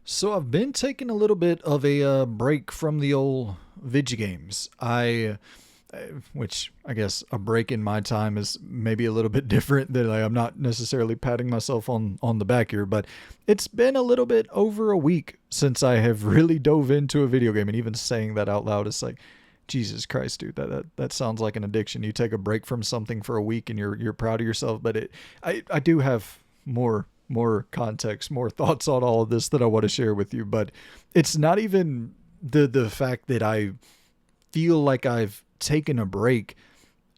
So I've been taking a little bit of a break from the old video games. Which I guess a break in my time is maybe a little bit different. That I'm not necessarily patting myself on the back here, but it's been a little bit over a week since I have really dove into a video game, and even saying that out loud, it's like, Jesus Christ, dude, that sounds like an addiction. You take a break from something for a week and you're proud of yourself, but I do have more context, more thoughts on all of this that I want to share with you. But it's not even the fact that I feel like I've taken a break.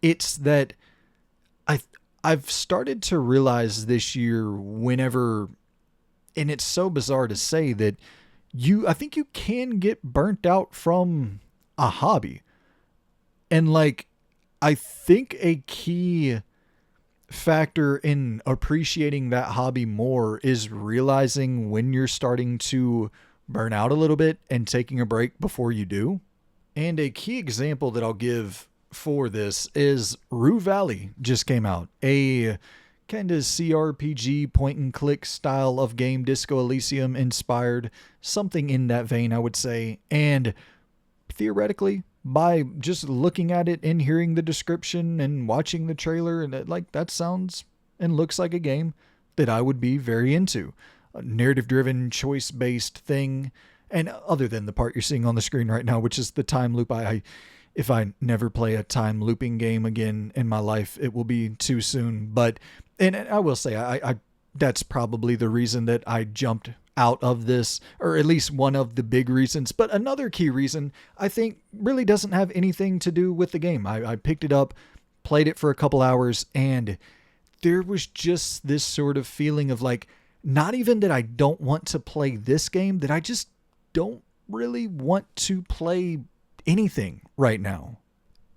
It's that I I've started to realize this year whenever, and it's so bizarre to say that I think you can get burnt out from a hobby. And like, I think a key factor in appreciating that hobby more is realizing when you're starting to burn out a little bit and taking a break before you do. And a key example that I'll give for this is Rue Valley just came out. A kind of CRPG point and click style of game, Disco Elysium inspired, something in that vein, I would say. And theoretically, by just looking at it and hearing the description and watching the trailer, and that sounds and looks like a game that I would be very into. A narrative driven, choice based thing. And other than the part you're seeing on the screen right now, which is the time loop, if I never play a time looping game again in my life, it will be too soon. But, and I will say, I that's probably the reason that I jumped out of this, or at least one of the big reasons. But another key reason, I think, really doesn't have anything to do with the game. I picked it up, played it for a couple hours, and there was just this sort of feeling of like, not even that I don't want to play this game, that I just don't really want to play anything right now.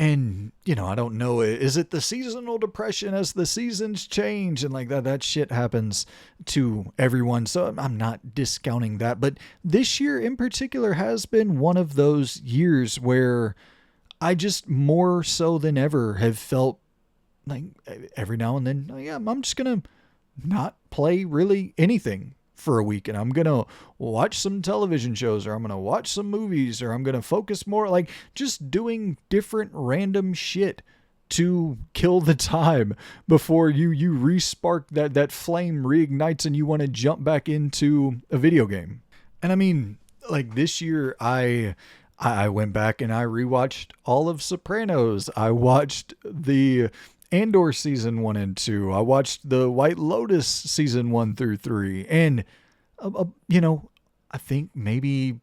And, I don't know, is it the seasonal depression as the seasons change and like that shit happens to everyone. So I'm not discounting that, but this year in particular has been one of those years where I just more so than ever have felt like every now and then, oh yeah, I'm just going to not play really anything for a week, and I'm gonna watch some television shows, or I'm gonna watch some movies, or I'm gonna focus more, like just doing different random shit to kill the time before you respark that flame reignites and you want to jump back into a video game. And I mean, like this year I went back and I rewatched all of Sopranos. I watched the Andor season 1 and 2. I watched the White Lotus season 1 through 3. And, I think maybe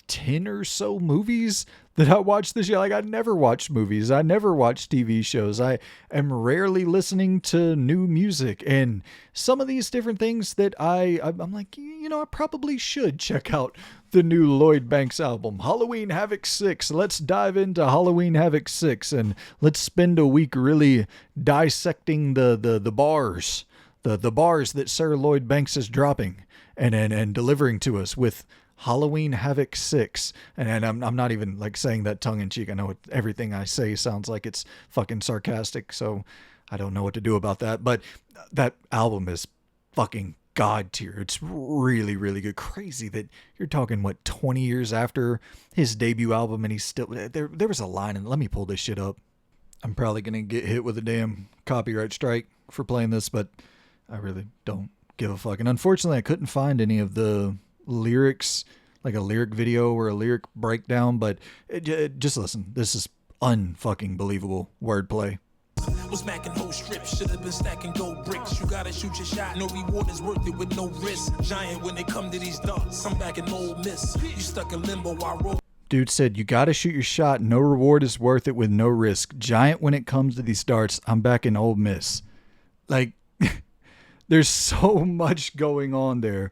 10 or so movies that I watched this year. Like, I never watched movies. I never watched TV shows. I am rarely listening to new music. And some of these different things that I'm like, I probably should check out the new Lloyd Banks album, Halloween Havoc 6. Let's dive into Halloween Havoc 6 and let's spend a week really dissecting the bars, the bars that Sir Lloyd Banks is dropping and delivering to us with Halloween Havoc 6. And I'm not even like saying that tongue in cheek. I know everything I say sounds like it's fucking sarcastic, so I don't know what to do about that. But that album is fucking god tier. It's really, really good. Crazy that you're talking, 20 years after his debut album, and he's still there was a line, and let me pull this shit up. I'm probably gonna get hit with a damn copyright strike for playing this, but I really don't give a fuck. And unfortunately I couldn't find any of the lyrics, like a lyric video or a lyric breakdown, but just listen. This is unfucking believable wordplay. Was smacking whole strips, should have been stacking gold bricks. You gotta shoot your shot, no reward is worth it with no risk. Giant when they come to these darts, I'm back in Ole Miss. You stuck in limbo, I roll. Dude said, you gotta shoot your shot, no reward is worth it with no risk. Giant when it comes to these darts, I'm back in Ole Miss. Like, there's so much going on there.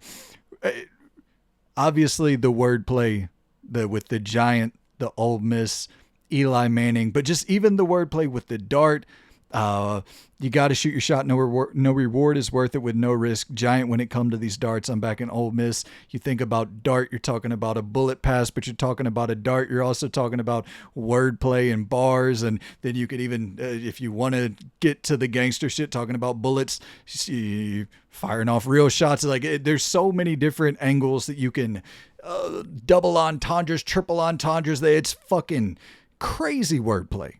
Obviously the wordplay, with the Giant, the Ole Miss, Eli Manning, but just even the wordplay with the dart. You got to shoot your shot. No reward is worth it with no risk. Giant when it comes to these darts. I'm back in Ole Miss. You think about dart, you're talking about a bullet pass, but you're talking about a dart. You're also talking about wordplay and bars. And then you could even, if you want to get to the gangster shit, talking about bullets, firing off real shots. Like there's so many different angles that you can double entendres, triple entendres. It's fucking crazy wordplay.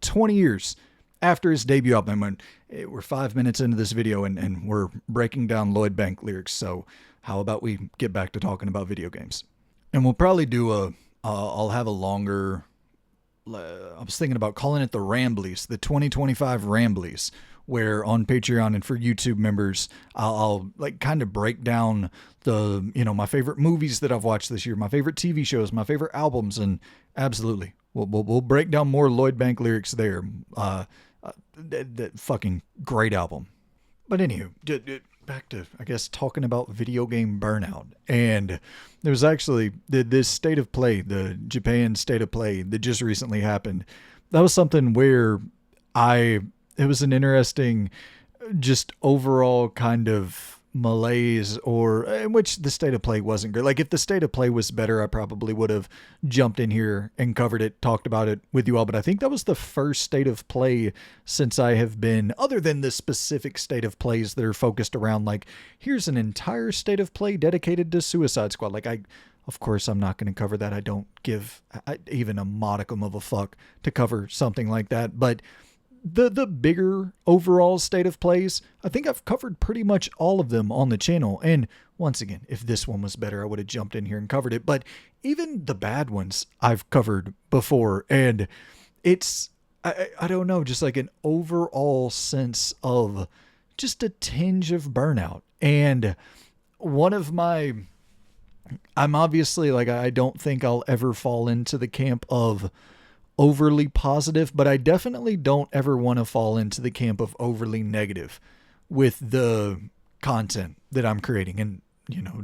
20 years after his debut album, and we're 5 minutes into this video and we're breaking down Lloyd Bank lyrics. So how about we get back to talking about video games? And we'll probably do I'll have a longer, I was thinking about calling it the Ramblies, the 2025 Ramblies, where on Patreon and for YouTube members, I'll like kind of break down the, my favorite movies that I've watched this year, my favorite TV shows, my favorite albums, and absolutely, we'll break down more Lloyd Bank lyrics there. That fucking great album. But anywho, back to, I guess, talking about video game burnout. And there was actually this state of play, the Japan state of play that just recently happened. That was something where it was an interesting, just overall kind of malaise, or in which the state of play wasn't great. Like if the state of play was better, I probably would have jumped in here and covered it, talked about it with you all. But I think that was the first state of play since I have been, other than the specific state of plays that are focused around like, here's an entire state of play dedicated to Suicide Squad. Like of course, I'm not going to cover that. I don't give even a modicum of a fuck to cover something like that. But the bigger overall state of plays, I think I've covered pretty much all of them on the channel. And once again, if this one was better, I would have jumped in here and covered it. But even the bad ones I've covered before. And it's, I don't know, just like an overall sense of just a tinge of burnout. And I'm obviously like, I don't think I'll ever fall into the camp of overly positive, but I definitely don't ever want to fall into the camp of overly negative with the content that I'm creating. And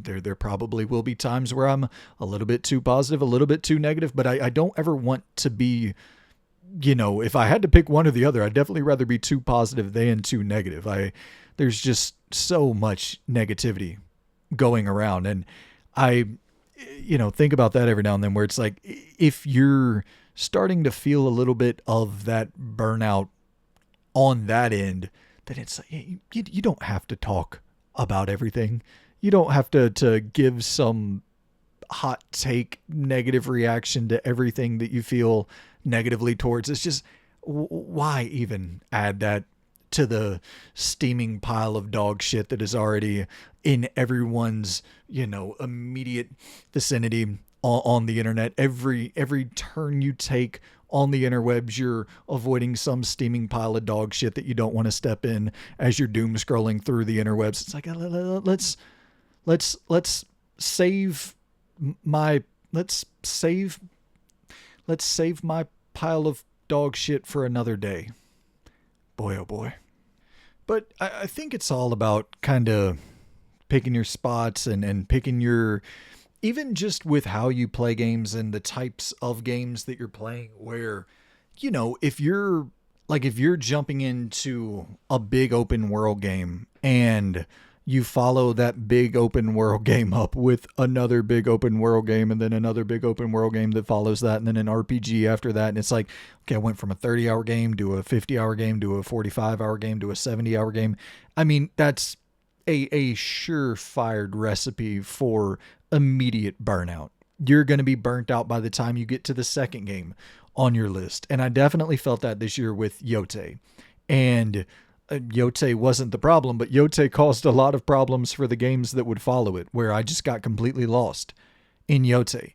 there probably will be times where I'm a little bit too positive, a little bit too negative, but I don't ever want to be, if I had to pick one or the other, I'd definitely rather be too positive than too negative. There's just so much negativity going around. And I think about that every now and then, where it's like, if you're starting to feel a little bit of that burnout on that end, then it's like, you don't have to talk about everything. You don't have to give some hot take negative reaction to everything that you feel negatively towards. It's just, why even add that to the steaming pile of dog shit that is already in everyone's, immediate vicinity on the internet? Every turn you take on the interwebs, you're avoiding some steaming pile of dog shit that you don't want to step in as you're doom scrolling through the interwebs. It's like, let's save my pile of dog shit for another day. Boy, oh boy. But I think it's all about kind of picking your spots and picking your, even just with how you play games and the types of games that you're playing, where, if you're jumping into a big open world game and you follow that big open world game up with another big open world game and then another big open world game that follows that and then an RPG after that. And it's like, okay, I went from a 30-hour game to a 50-hour game to a 45-hour game to a 70-hour game. I mean, that's a surefire recipe for immediate burnout. You're going to be burnt out by the time you get to the second game on your list. And I definitely felt that this year with Yote. And Yote wasn't the problem, but Yote caused a lot of problems for the games that would follow it, where I just got completely lost in Yote.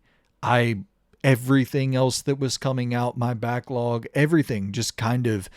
Everything else that was coming out, my backlog, everything just kind of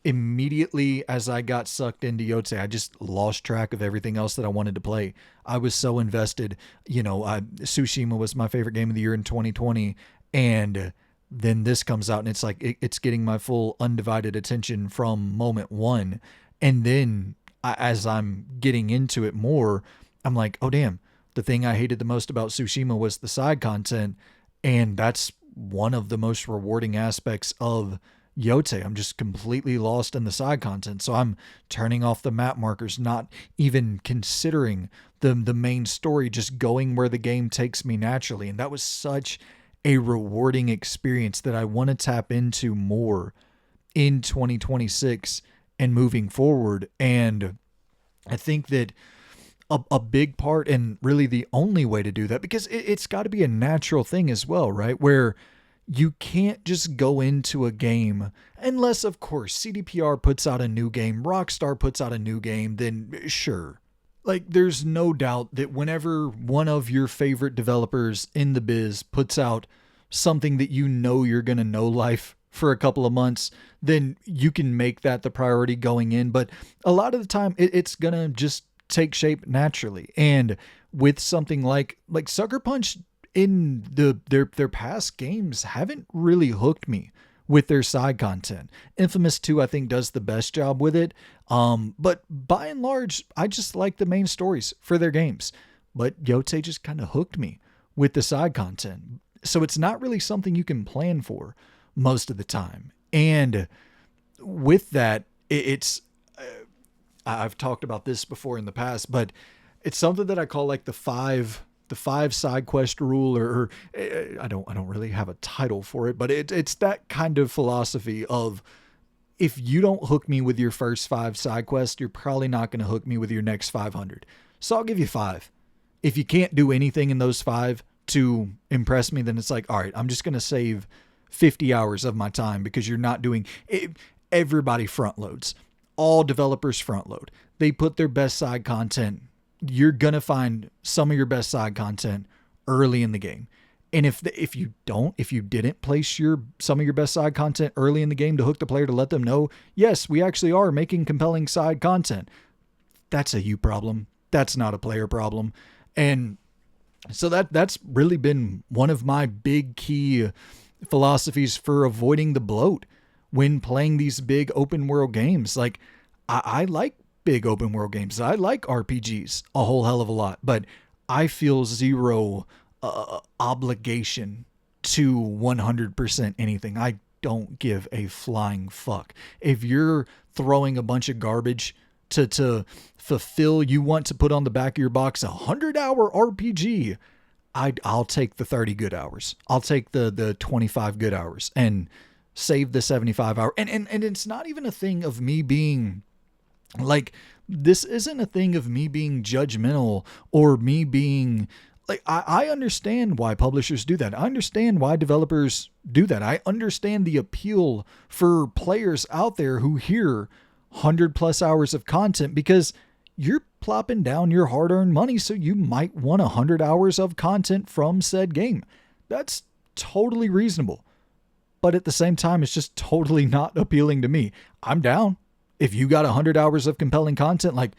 immediately as I got sucked into Yote, I just lost track of everything else that I wanted to play. I was so invested. Tsushima was my favorite game of the year in 2020, and then this comes out and it's like it's getting my full undivided attention from moment one. And then as I'm getting into it more, I'm like, oh damn, the thing I hated the most about Tsushima was the side content. And that's one of the most rewarding aspects of Yote, I'm just completely lost in the side content. So I'm turning off the map markers, not even considering the main story, just going where the game takes me naturally. And that was such a rewarding experience that I want to tap into more in 2026 and moving forward. And I think that a big part, and really the only way to do that, because it's got to be a natural thing as well, right? Where you can't just go into a game unless, of course, CDPR puts out a new game, Rockstar puts out a new game, then sure. Like, there's no doubt that whenever one of your favorite developers in the biz puts out something that you know you're going to know life for a couple of months, then you can make that the priority going in. But a lot of the time, it's going to just take shape naturally. And with something like Sucker Punch in their past games haven't really hooked me with their side content. Infamous 2, I think, does the best job with it. But by and large, I just like the main stories for their games. But Yote just kind of hooked me with the side content. So it's not really something you can plan for most of the time. And with that, it's I've talked about this before in the past, but it's something that I call like the five side quest rule, or I don't really have a title for it, but it's that kind of philosophy of, if you don't hook me with your first 5 side quests, you're probably not going to hook me with your next 500. So I'll give you 5. If you can't do anything in those 5 to impress me, then it's like, all right, I'm just going to save 50 hours of my time, because you're not doing it. Everybody front loads. All developers front load. They put their best side content. You're going to find some of your best side content early in the game. And if you didn't place some of your best side content early in the game to hook the player, to let them know, yes, we actually are making compelling side content, that's a you problem. That's not a player problem. And so that's really been one of my big key philosophies for avoiding the bloat when playing these big open world games. Like, I like big open world games. I like RPGs a whole hell of a lot, but I feel zero obligation to 100% anything. I don't give a flying fuck. If you're throwing a bunch of garbage to fulfill, you want to put on the back of your box 100-hour RPG, I'll take the 30 good hours. I'll take the 25 good hours and save the 75 hour. And it's not even a thing of me being like, this isn't a thing of me being judgmental or me being like, I understand why publishers do that. I understand why developers do that. I understand the appeal for players out there who hear 100+ hours of content, because you're plopping down your hard-earned money, so you might want 100 hours of content from said game. That's totally reasonable. But at the same time, it's just totally not appealing to me. I'm down. If you got 100 hours of compelling content like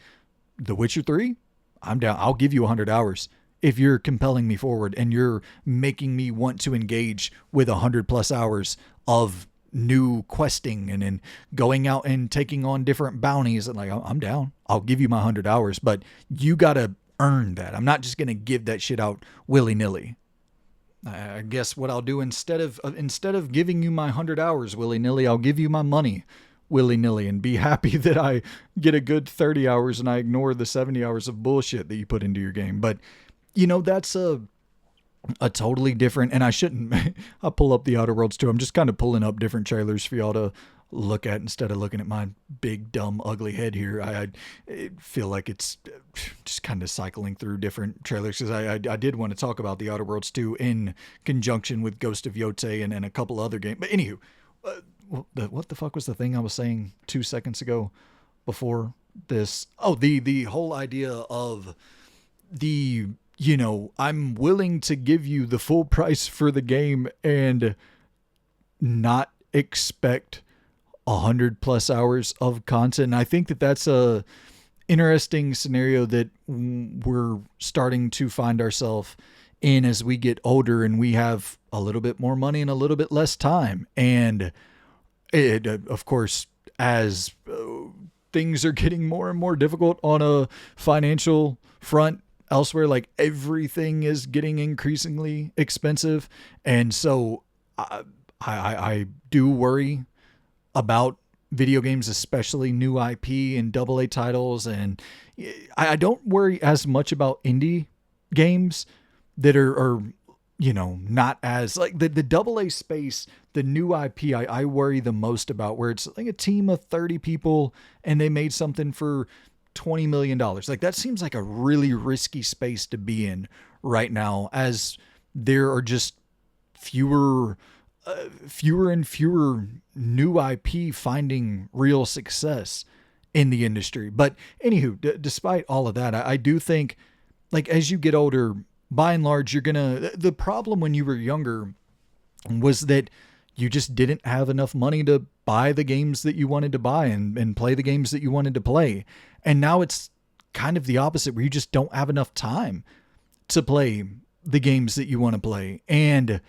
The Witcher 3, I'm down. I'll give you 100 hours. If you're compelling me forward and you're making me want to engage with 100+ hours of new questing and then going out and taking on different bounties, and like, I'm down. I'll give you my 100 hours, but you got to earn that. I'm not just going to give that shit out willy-nilly. I guess what I'll do, instead of giving you my 100 hours willy-nilly, I'll give you my money willy-nilly and be happy that I get a good 30 hours and I ignore the 70 hours of bullshit that you put into your game. But, you know, that's a totally different, and I shouldn't, I'll pull up the Outer Worlds too. I'm just kind of pulling up different trailers for y'all to look at instead of looking at my big, dumb, ugly head here. I feel like it's just kind of cycling through different trailers, because I did want to talk about the Outer Worlds 2 in conjunction with Ghost of Yote and a couple other games. But anywho, what the fuck was the thing I was saying 2 seconds ago before this? Oh, the whole idea of the, you know, I'm willing to give you the full price for the game and not expect 100+ hours of content. And I think that that's a interesting scenario that we're starting to find ourselves in as we get older and we have a little bit more money and a little bit less time. And it, of course, as things are getting more and more difficult on a financial front elsewhere, like everything is getting increasingly expensive. And so I do worry about video games, especially new IP and AA titles. And I don't worry as much about indie games that are not as like the AA space, the new IP I worry the most about, where it's like a team of 30 people and they made something for $20 million. Like that seems like a really risky space to be in right now, as there are just fewer and fewer new IP finding real success in the industry. But anywho, despite all of that, I do think, like, as you get older, by and large, the problem when you were younger was that you just didn't have enough money to buy the games that you wanted to buy and play the games that you wanted to play. And now it's kind of the opposite, where you just don't have enough time to play the games that you want to play. And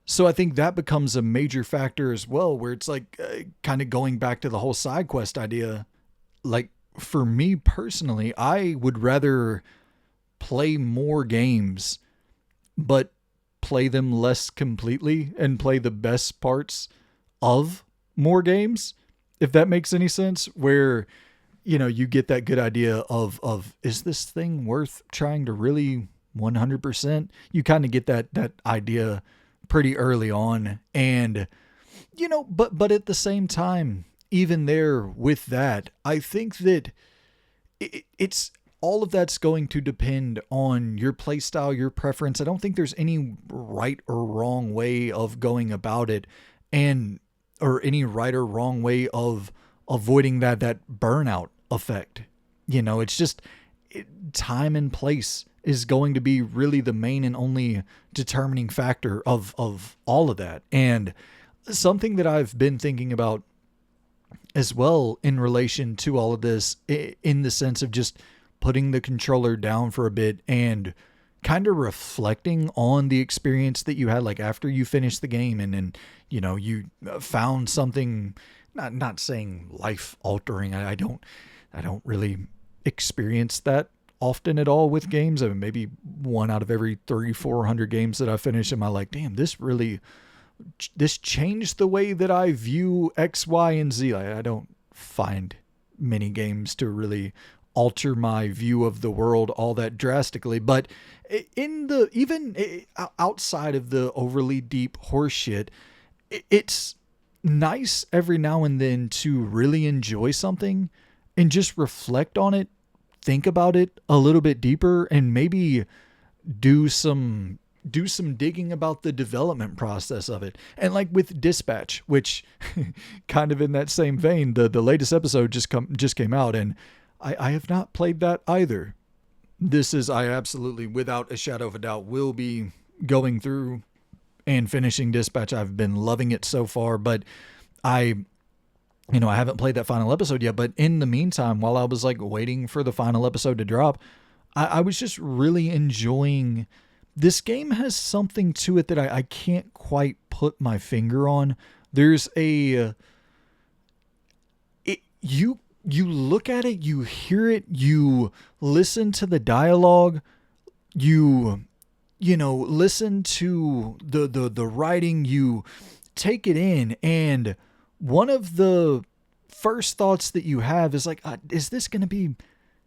so I think that becomes a major factor as well, where it's like kind of going back to the whole side quest idea. Like for me personally, I would rather play more games, but play them less completely and play the best parts of more games, if that makes any sense, where, you get that good idea of, is this thing worth trying to really 100%? You kind of get that idea pretty early on. And, but at the same time, even there with that, I think that it's all of that's going to depend on your play style, your preference. I don't think there's any right or wrong way of going about it, or any right or wrong way of avoiding that burnout effect. It's just time and place is going to be really the main and only determining factor of all of that. And something that I've been thinking about as well in relation to all of this, in the sense of just putting the controller down for a bit and kind of reflecting on the experience that you had, like after you finished the game and you found something, not saying life altering. I don't really experience that often at all with games. I mean, maybe one out of every 300-400 games that I finish, am I like, damn, this changed the way that I view X, Y, and Z. I don't find many games to really alter my view of the world all that drastically, but even outside of the overly deep horseshit, it's nice every now and then to really enjoy something and just reflect on it, think about it a little bit deeper, and maybe do some digging about the development process of it. And like with Dispatch, which kind of in that same vein, the latest episode just came out, and I have not played that either. I absolutely, without a shadow of a doubt, will be going through and finishing Dispatch. I've been loving it so far, but I haven't played that final episode yet. But in the meantime, while I was like waiting for the final episode to drop, I was just really enjoying. This game has something to it that I can't quite put my finger on. There's you look at it, you hear it, you listen to the dialogue, you listen to the writing, you take it in, and one of the first thoughts that you have is like, is this going to be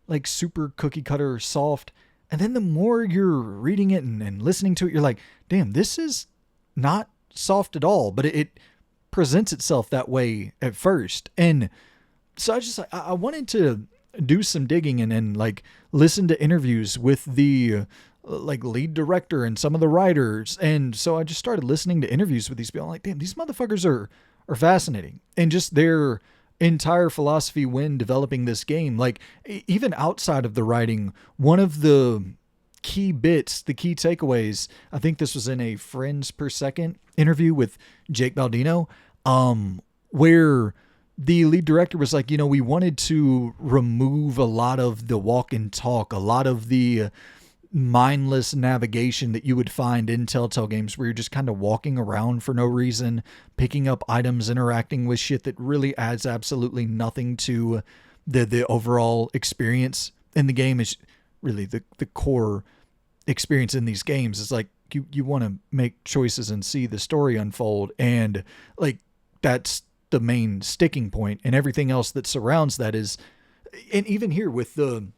like super cookie cutter soft? And then the more you're reading it and listening to it, you're like, damn, this is not soft at all, but it presents itself that way at first. And so I wanted to do some digging and like listen to interviews with the like lead director and some of the writers. And so I just started listening to interviews with these people. I'm like, damn, these motherfuckers are fascinating. And just their entire philosophy when developing this game, like even outside of the writing, one of the key bits, the key takeaways, I think this was in a Friends Per Second interview with Jake Baldino, where the lead director was like, we wanted to remove a lot of the walk and talk, a lot of the mindless navigation that you would find in Telltale games, where you're just kind of walking around for no reason, picking up items, interacting with shit that really adds absolutely nothing to the overall experience in the game. Is really the core experience in these games. Is like you want to make choices and see the story unfold, and like that's the main sticking point, and everything else that surrounds that is, and even here with the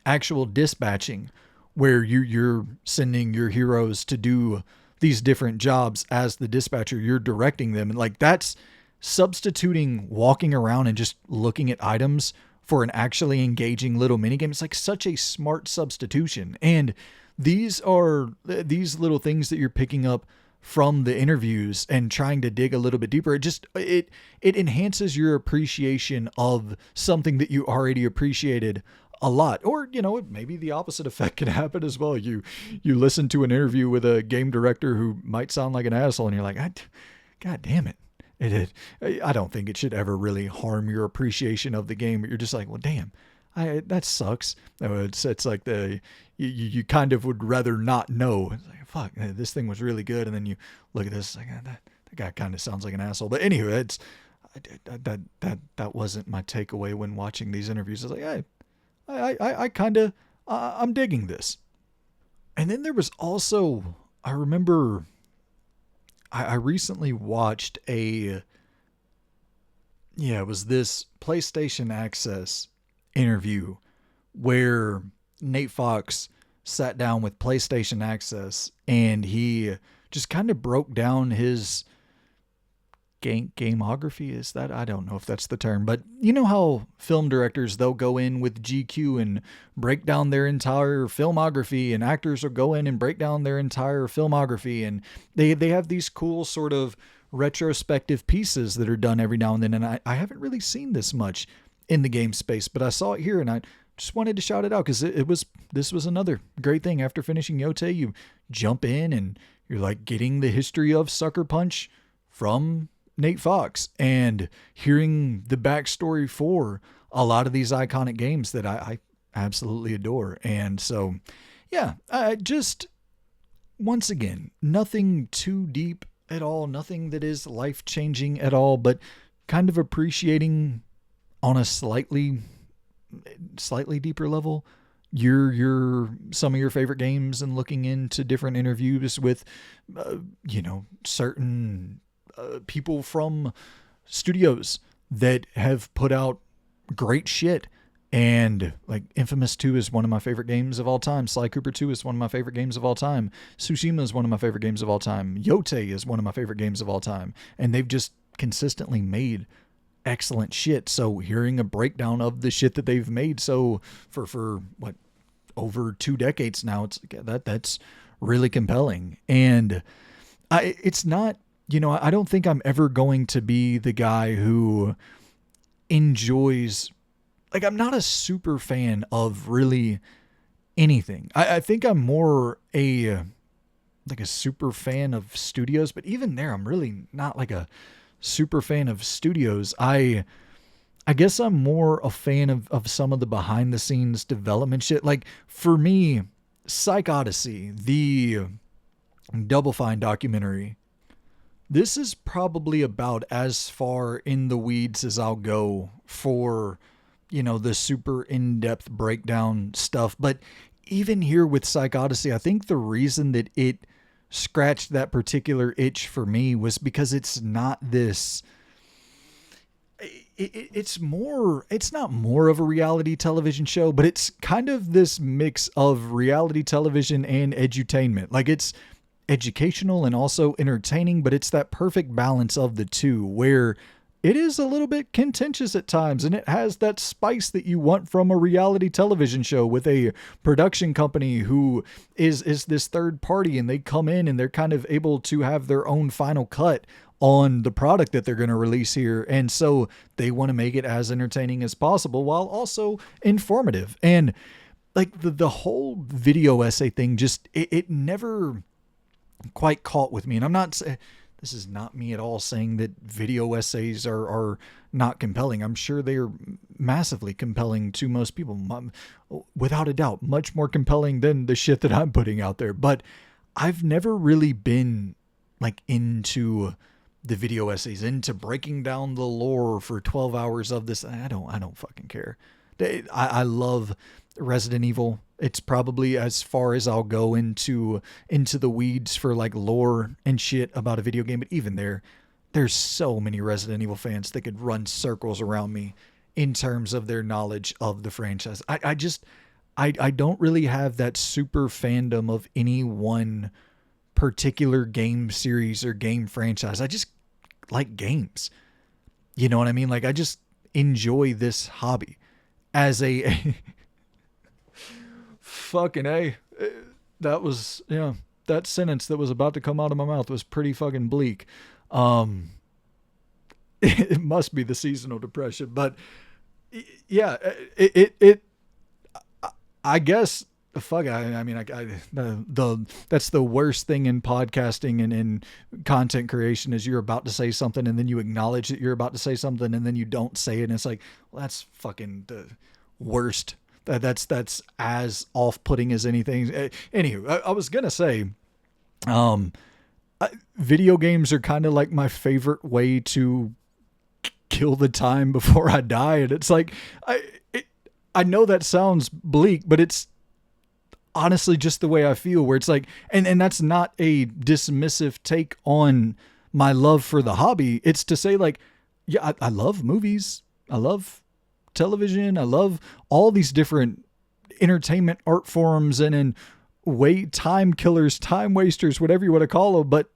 actual dispatching, where you're sending your heroes to do these different jobs as the dispatcher, you're directing them, and like that's substituting walking around and just looking at items for an actually engaging little minigame. It's like such a smart substitution. And these are these little things that you're picking up from the interviews and trying to dig a little bit deeper. It enhances your appreciation of something that you already appreciated a lot. Or, maybe the opposite effect can happen as well. You listen to an interview with a game director who might sound like an asshole, and you're like, God damn it. I don't think it should ever really harm your appreciation of the game, but you're just like, well, damn, that sucks. It's like you kind of would rather not know. It's like, fuck, this thing was really good, and then you look at this, like, that guy kind of sounds like an asshole. But anyway, that wasn't my takeaway when watching these interviews. I was like, I kind of I'm digging this. And then there was also, I remember, I recently watched it was this PlayStation Access interview where Nate Fox sat down with PlayStation Access and he just kind of broke down his gameography. Is that? I don't know if that's the term, but you know how film directors, they'll go in with GQ and break down their entire filmography, and actors will go in and break down their entire filmography, and they have these cool sort of retrospective pieces that are done every now and then. And I haven't really seen this much in the game space, but I saw it here and I just wanted to shout it out because this was another great thing. After finishing Yote, you jump in and you're like getting the history of Sucker Punch from Nate Fox and hearing the backstory for a lot of these iconic games that I absolutely adore. And so, yeah, just once again, nothing too deep at all, nothing that is life-changing at all, but kind of appreciating on a slightly deeper level your some of your favorite games, and looking into different interviews with certain people from studios that have put out great shit. And like Infamous 2 is one of my favorite games of all time. Sly Cooper 2 is one of my favorite games of all time. Tsushima is one of my favorite games of all time. Yote is one of my favorite games of all time. And they've just consistently made excellent shit. So hearing a breakdown of the shit that they've made so for what, over 2 decades now, it's that's really compelling. And it's not, I don't think I'm ever going to be the guy who enjoys, like, I'm not a super fan of really anything. I think I'm more a super fan of studios, but even there, I'm really not like a super fan of studios. I guess I'm more a fan of some of the behind the scenes development shit. Like for me, Psych Odyssey, the Double Fine documentary, this is probably about as far in the weeds as I'll go for, the super in-depth breakdown stuff. But even here with Psych Odyssey, I think the reason that it scratched that particular itch for me was because it's not this, it's not more of a reality television show, but it's kind of this mix of reality television and edutainment. Like, it's educational and also entertaining, but it's that perfect balance of the two, where it is a little bit contentious at times, and it has that spice that you want from a reality television show with a production company who is this third party, and they come in and they're kind of able to have their own final cut on the product that they're going to release here. And so they want to make it as entertaining as possible while also informative. And like the whole video essay thing, just, it never quite caught with me. And I'm not, this is not me at all saying that video essays are not compelling. I'm sure they are massively compelling to most people, without a doubt, much more compelling than the shit that I'm putting out there. But I've never really been like into the video essays, into breaking down the lore for 12 hours of this. I don't fucking care. I love Resident Evil. It's probably as far as I'll go into the weeds for like lore and shit about a video game. But even there, there's so many Resident Evil fans that could run circles around me in terms of their knowledge of the franchise. I don't really have that super fandom of any one particular game series or game franchise. I just like games. You know what I mean? Like, I just enjoy this hobby as a fucking A. That was, yeah, that sentence that was about to come out of my mouth was pretty fucking bleak. It must be the seasonal depression, but yeah, I guess, fuck, that's the worst thing in podcasting and in content creation is you're about to say something and then you acknowledge that you're about to say something and then you don't say it. And it's like, well, that's fucking the worst. That's as off-putting as anything. Anywho, I was going to say, video games are kind of like my favorite way to kill the time before I die. And it's like, I know that sounds bleak, but it's honestly just the way I feel, where it's like, and that's not a dismissive take on my love for the hobby. It's to say, like, yeah, I love movies. I love television. I love all these different entertainment art forms and time killers, time wasters, whatever you want to call them. But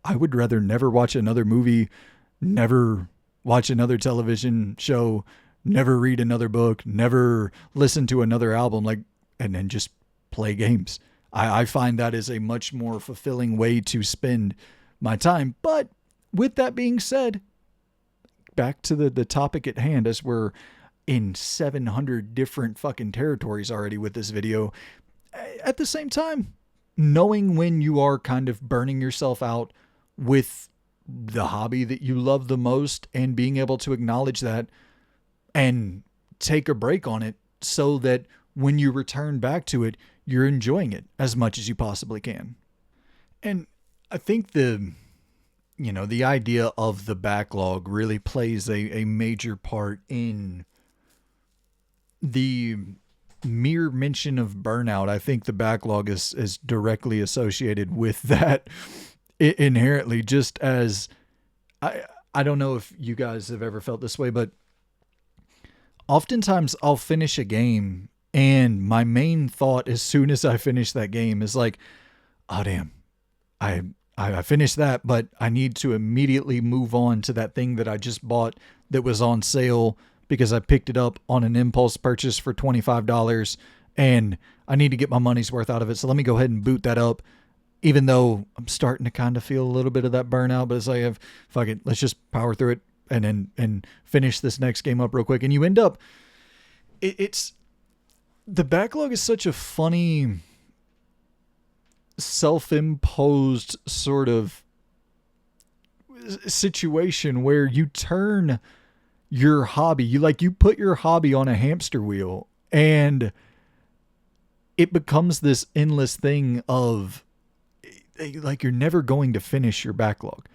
I would rather never watch another movie, never watch another television show, never read another book, never listen to another album, like, and then just play games. I find that is a much more fulfilling way to spend my time. But with that being said, back to the topic at hand, as we're in 700 different fucking territories already with this video. At the same time, knowing when you are kind of burning yourself out with the hobby that you love the most and being able to acknowledge that and take a break on it so that when you return back to it, you're enjoying it as much as you possibly can. And I think the idea of the backlog really plays a major part in the mere mention of burnout. I think the backlog is directly associated with that inherently, just as I don't know if you guys have ever felt this way, but oftentimes I'll finish a game and my main thought as soon as I finish that game is like, oh damn, I finished that, but I need to immediately move on to that thing that I just bought that was on sale because I picked it up on an impulse purchase for $25 and I need to get my money's worth out of it. So let me go ahead and boot that up, even though I'm starting to kind of feel a little bit of that burnout, but it's like, fuck it, let's just power through it and finish this next game up real quick. And you end up, it's the backlog is such a funny self-imposed sort of situation where you turn your hobby, you put your hobby on a hamster wheel and it becomes this endless thing of like, you're never going to finish your backlog,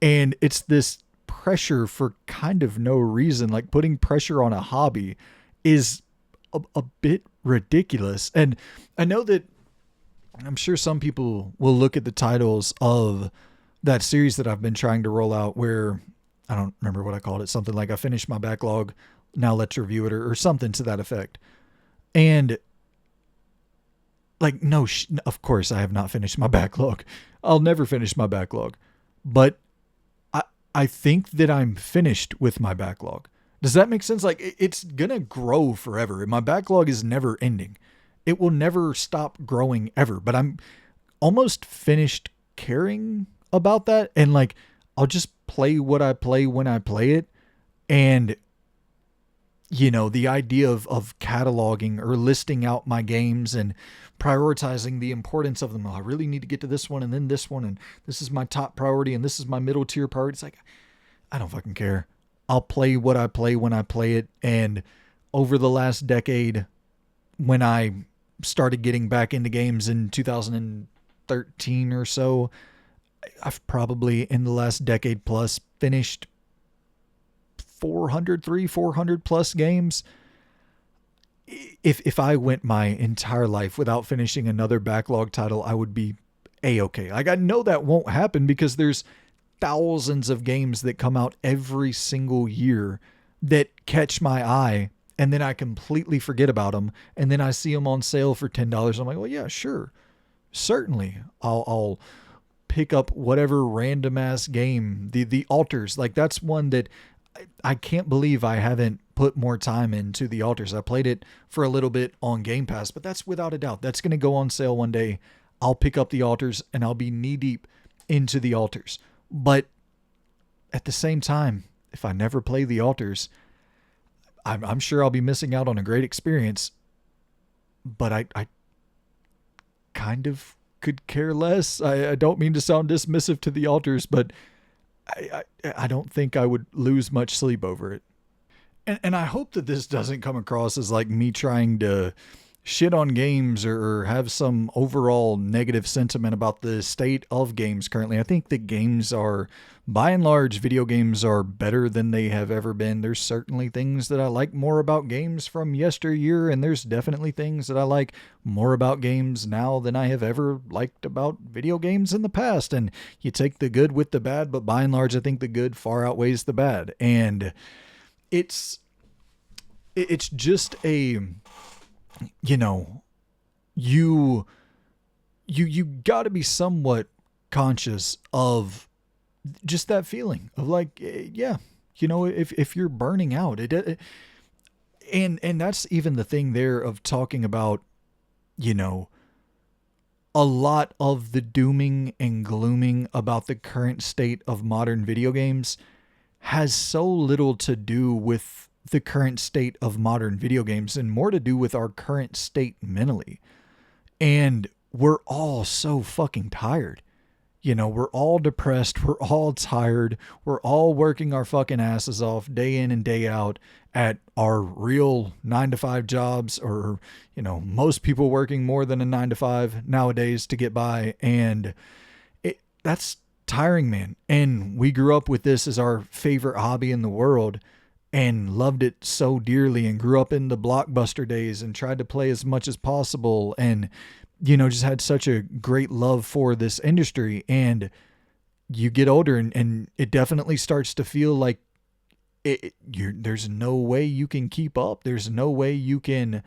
and it's this pressure for kind of no reason. Like, putting pressure on a hobby is a bit ridiculous. And I know that I'm sure some people will look at the titles of that series that I've been trying to roll out, where I don't remember what I called it, something like I finished my backlog, now let's review it, or something to that effect. And like, no, of course I have not finished my backlog. I'll never finish my backlog, but I think that I'm finished with my backlog. Does that make sense? Like, it's going to grow forever. My backlog is never ending. It will never stop growing ever, but I'm almost finished caring about that. And like, I'll just play what I play when I play it. And, the idea of cataloging or listing out my games and prioritizing the importance of them. Oh, I really need to get to this one and then this one. And this is my top priority and this is my middle tier priority. It's like, I don't fucking care. I'll play what I play when I play it. And over the last decade, when I started getting back into games in 2013 or so, I've probably in the last decade plus finished 400 plus games. If I went my entire life without finishing another backlog title, I would be a-okay. Like, I know that won't happen because there's thousands of games that come out every single year that catch my eye, and then I completely forget about them, and then I see them on sale for $10. I'm like, well, yeah, sure, certainly, I'll pick up whatever random ass game. The Altars, like, that's one that I can't believe I haven't put more time into. The Altars. I played it for a little bit on Game Pass, but that's without a doubt, that's going to go on sale one day. I'll pick up the Altars and I'll be knee deep into the Altars. But at the same time, if I never play the Altars, I'm sure I'll be missing out on a great experience. But I kind of could care less. I don't mean to sound dismissive to the Altars, but I don't think I would lose much sleep over it. And I hope that this doesn't come across as like me trying to shit on games or have some overall negative sentiment about the state of games currently. I think that games are, by and large, video games are better than they have ever been. There's certainly things that I like more about games from yesteryear, and there's definitely things that I like more about games now than I have ever liked about video games in the past. And you take the good with the bad, but by and large, I think the good far outweighs the bad. And it's just a, you know, you got to be somewhat conscious of just that feeling of like, yeah, you know, if you're burning out, and that's even the thing there of talking about, you know, a lot of the dooming and glooming about the current state of modern video games has so little to do with the current state of modern video games and more to do with our current state mentally. And we're all so fucking tired. You know, we're all depressed. We're all tired. We're all working our fucking asses off day in and day out at our real 9-to-5 jobs, or, you know, most people working more than a 9-to-5 nowadays to get by. And that's tiring, man. And we grew up with this as our favorite hobby in the world and loved it so dearly and grew up in the Blockbuster days and tried to play as much as possible and, you know, just had such a great love for this industry. And you get older and it definitely starts to feel like there's no way you can keep up. There's no way you can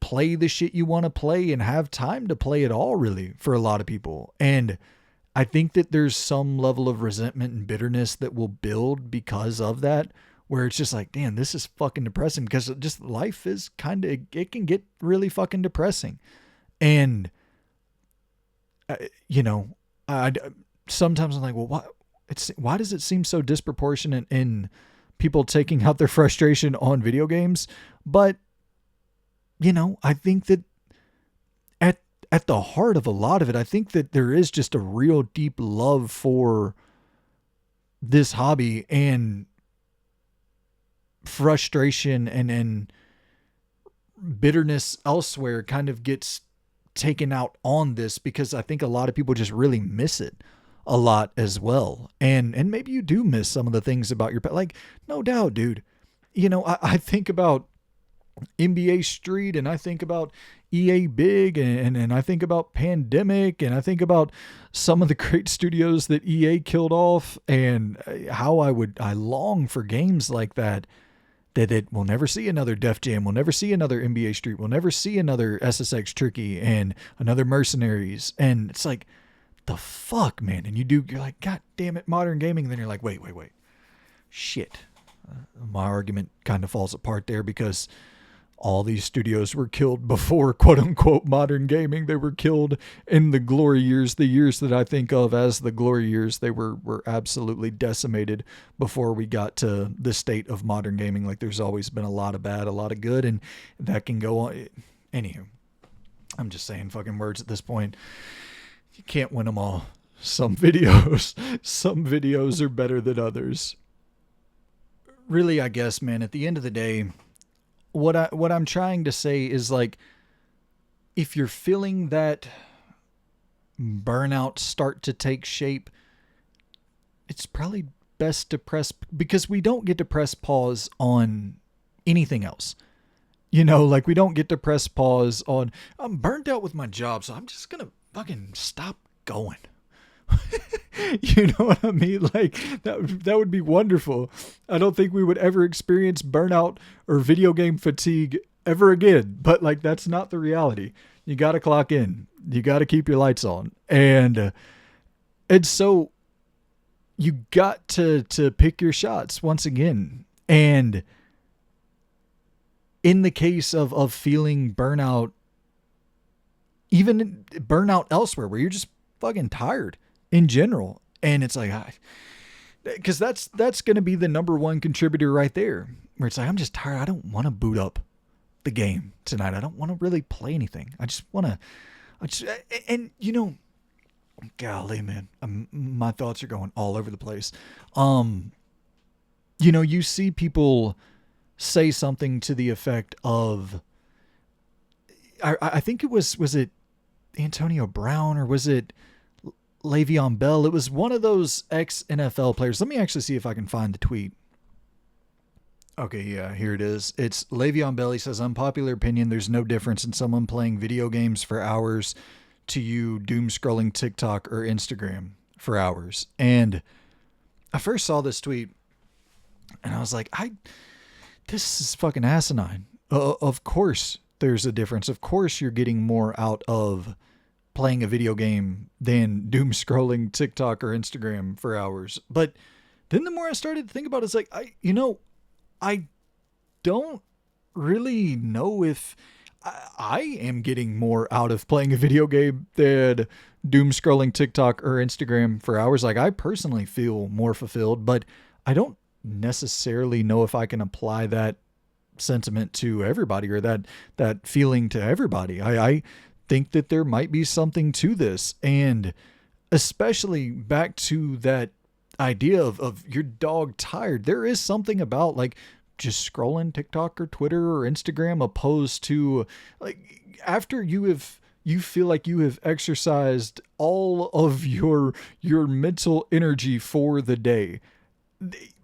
play the shit you want to play and have time to play it all, really, for a lot of people. And I think that there's some level of resentment and bitterness that will build because of that, where it's just like, damn, this is fucking depressing, because just life is kind of, it can get really fucking depressing. And, you know, sometimes I'm like, well, why does it seem so disproportionate in people taking out their frustration on video games? But, you know, I think that at the heart of a lot of it, I think that there is just a real deep love for this hobby, and frustration and bitterness elsewhere kind of gets taken out on this, because I think a lot of people just really miss it a lot as well. And maybe you do miss some of the things about your pet. Like, no doubt, dude. You know, I think about NBA Street, and I think about EA Big, and I think about Pandemic, and I think about some of the great studios that EA killed off, and how I long for games like that we'll never see another Def Jam, we'll never see another NBA Street, we'll never see another SSX Tricky and another Mercenaries. And it's like, the fuck, man. And you're like, God damn it, modern gaming. And then you're like, wait. Shit. My argument kind of falls apart there, because all these studios were killed before quote unquote modern gaming. They were killed in the glory years, the years that I think of as the glory years. They were absolutely decimated before we got to the state of modern gaming. Like, there's always been a lot of bad, a lot of good, and that can go on. Anywho, I'm just saying fucking words at this point. You can't win them all. Some videos are better than others. Really, I guess, man, at the end of the day, what I'm trying to say is, like, if you're feeling that burnout start to take shape, it's probably best to press, because we don't get to press pause on anything else. You know, like, we don't get to press pause on, I'm burnt out with my job, so I'm just going to fucking stop going. You know what I mean? Like that would be wonderful. I don't think we would ever experience burnout or video game fatigue ever again, but like that's not the reality. You got to clock in. You got to keep your lights on. And so you got to pick your shots once again. And in the case of feeling burnout, even burnout elsewhere where you're just fucking tired in general. And it's like, because that's going to be the number one contributor right there, where it's like, I'm just tired. I don't want to boot up the game tonight. I don't want to really play anything. I just want to, and you know, golly, man, my thoughts are going all over the place. You know, you see people say something to the effect of, I think it was it Antonio Brown or was it Le'Veon Bell? It was one of those ex-NFL players. Let me actually see if I can find the tweet. Okay, yeah, here it is. It's Le'Veon Bell. He says, unpopular opinion, there's no difference in someone playing video games for hours to you doom scrolling TikTok or Instagram for hours. And I first saw this tweet and I was like, this is fucking asinine. Of course there's a difference. Of course you're getting more out of playing a video game than doom scrolling TikTok or Instagram for hours. But then the more I started to think about it, it's like, I don't really know if I am getting more out of playing a video game than doom scrolling TikTok or Instagram for hours. Like I personally feel more fulfilled, but I don't necessarily know if I can apply that sentiment to everybody or that feeling to everybody. I think that there might be something to this, and especially back to that idea of your dog tired. There is something about like just scrolling TikTok or Twitter or Instagram opposed to like after you feel like you have exercised all of your mental energy for the day.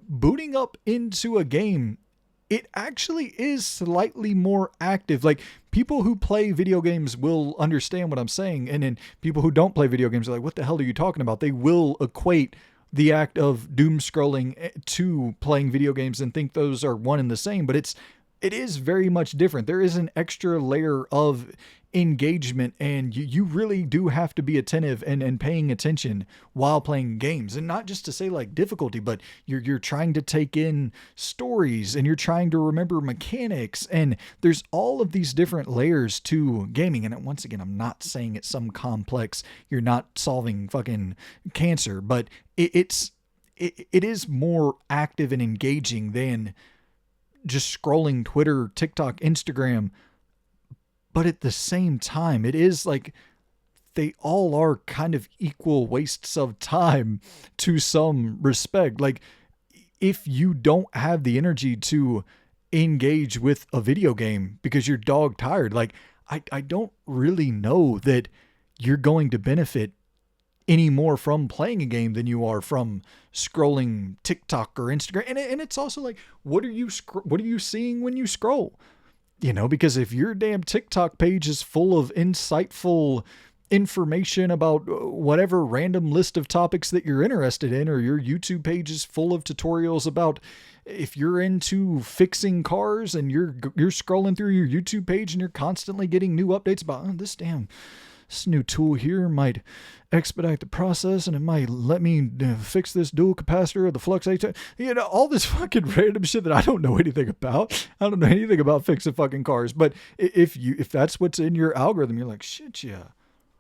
Booting up into a game, it actually is slightly more active. Like people who play video games will understand what I'm saying. And then people who don't play video games are like, what the hell are you talking about? They will equate the act of doom scrolling to playing video games and think those are one and the same, but it is very much different. There is an extra layer of engagement, and you really do have to be attentive and paying attention while playing games. And not just to say like difficulty, but you're trying to take in stories and you're trying to remember mechanics, and there's all of these different layers to gaming. And once again, I'm not saying it's some complex, you're not solving fucking cancer, but it is more active and engaging than just scrolling Twitter, TikTok, Instagram. But at the same time, it is like they all are kind of equal wastes of time to some respect. Like if you don't have the energy to engage with a video game because you're dog tired, like I don't really know that you're going to benefit any more from playing a game than you are from scrolling TikTok or Instagram. And it's also like, what are you seeing when you scroll? You know, because if your damn TikTok page is full of insightful information about whatever random list of topics that you're interested in, or your YouTube page is full of tutorials about if you're into fixing cars and you're scrolling through your YouTube page and you're constantly getting new updates about this new tool here might expedite the process and it might let me fix this dual capacitor of the flux. You know, all this fucking random shit that I don't know anything about. I don't know anything about fixing fucking cars. But if that's what's in your algorithm, you're like, shit, yeah.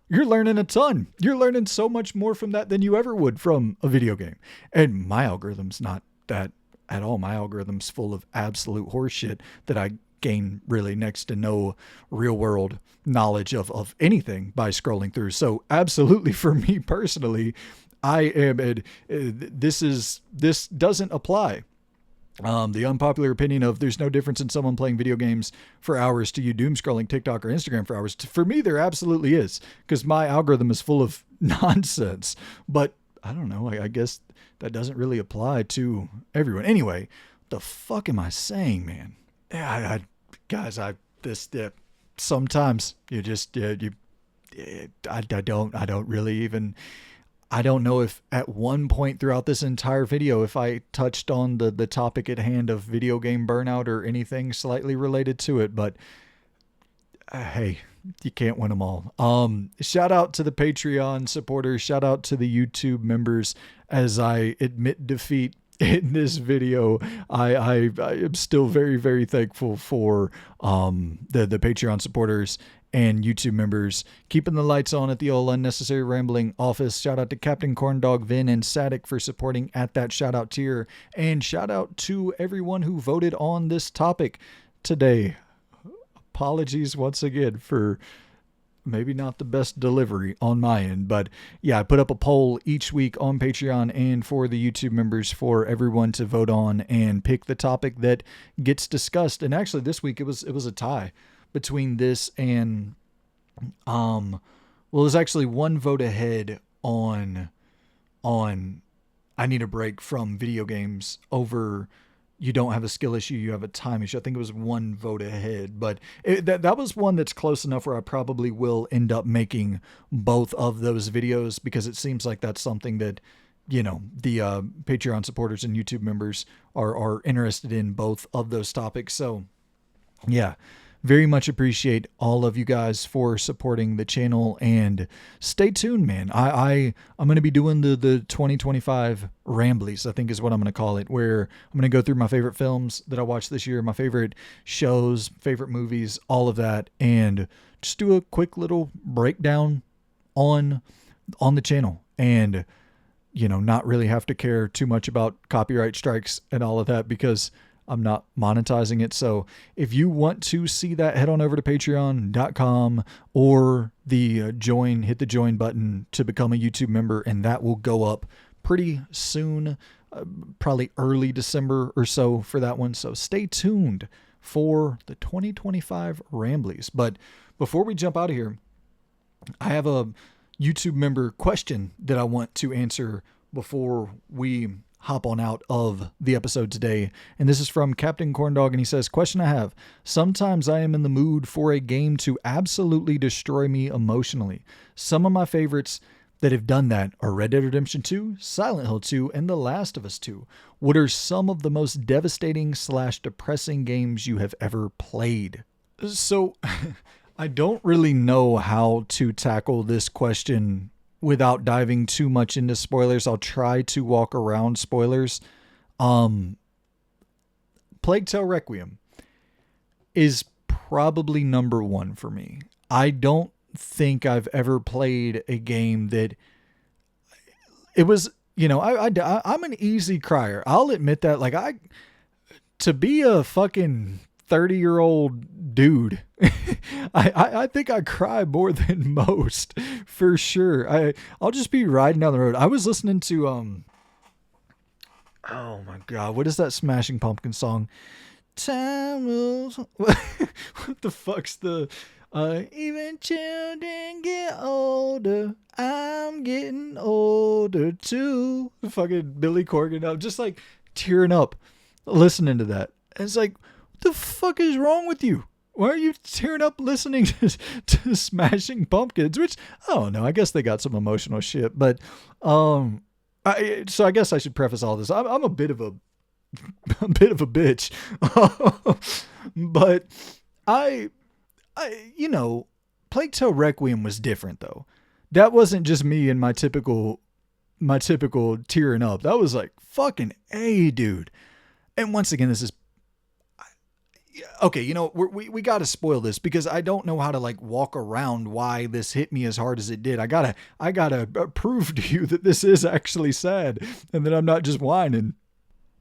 You're learning a ton. You're learning so much more from that than you ever would from a video game. And my algorithm's not that at all. My algorithm's full of absolute horseshit that I gain really next to no real world knowledge of anything by scrolling through. So absolutely, for me personally, I am this doesn't apply. The unpopular opinion of there's no difference in someone playing video games for hours to you doom scrolling TikTok or Instagram for hours. For me, there absolutely is, because my algorithm is full of nonsense. But I don't know. I guess that doesn't really apply to everyone. Anyway, the fuck am I saying, man? Yeah, guys, sometimes you just, you I don't really even, I don't know if at one point throughout this entire video, if I touched on the topic at hand of video game burnout or anything slightly related to it, but hey, you can't win them all. Shout out to the Patreon supporters. Shout out to the YouTube members. As I admit defeat in this video, I am still very, very thankful for the Patreon supporters and YouTube members keeping the lights on at the old Unnecessary Rambling office. Shout out to Captain Corndog, Vin, and Sadik for supporting at that shout out tier. And shout out to everyone who voted on this topic today. Apologies once again for maybe not the best delivery on my end, but yeah, I put up a poll each week on Patreon and for the YouTube members for everyone to vote on and pick the topic that gets discussed. And actually this week it was a tie between this and there's actually one vote ahead on I need a break from video games over you don't have a skill issue, you have a time issue. I think it was one vote ahead, but that was one that's close enough where I probably will end up making both of those videos, because it seems like that's something that, you know, the Patreon supporters and YouTube members are interested in, both of those topics. So yeah, very much appreciate all of you guys for supporting the channel, and stay tuned, man. I'm going to be doing the 2025 Ramblies, I think is what I'm going to call it, where I'm going to go through my favorite films that I watched this year, my favorite shows, favorite movies, all of that, and just do a quick little breakdown on the channel, and, you know, not really have to care too much about copyright strikes and all of that, because I'm not monetizing it. So if you want to see that, head on over to patreon.com or hit the join button to become a YouTube member, and that will go up pretty soon, probably early December or so for that one. So stay tuned for the 2025 Ramblies. But before we jump out of here, I have a YouTube member question that I want to answer before we hop on out of the episode today. And this is from Captain Corndog, and he says, question I have: sometimes I am in the mood for a game to absolutely destroy me emotionally. Some of my favorites that have done that are Red Dead Redemption 2, Silent Hill 2, and The Last of Us 2. What are some of the most devastating / depressing games you have ever played? So I don't really know how to tackle this question without diving too much into spoilers. I'll try to walk around spoilers. Plague Tale Requiem is probably number one for me. I don't think I've ever played a game that it was, you know, I'm an easy crier. I'll admit that. Like, to be a fucking 30-year-old dude, I think I cry more than most, for sure. I'll just be riding down the road. I was listening to oh my god, what is that Smashing Pumpkins song? Time moves. What the fuck's the even children get older, I'm getting older too. Fucking Billy Corgan. I'm just like tearing up listening to that. And it's like, what the fuck is wrong with you? Why are you tearing up listening to Smashing Pumpkins? Which, I don't know, I guess they got some emotional shit, but so I guess I should preface all this. I'm a bit of a bitch, but I you know, Plague Tale Requiem was different though. That wasn't just me and my typical tearing up. That was like fucking A, dude. And once again, this is okay, you know, we got to spoil this, because I don't know how to like walk around why this hit me as hard as it did. I gotta prove to you that this is actually sad and that I'm not just whining.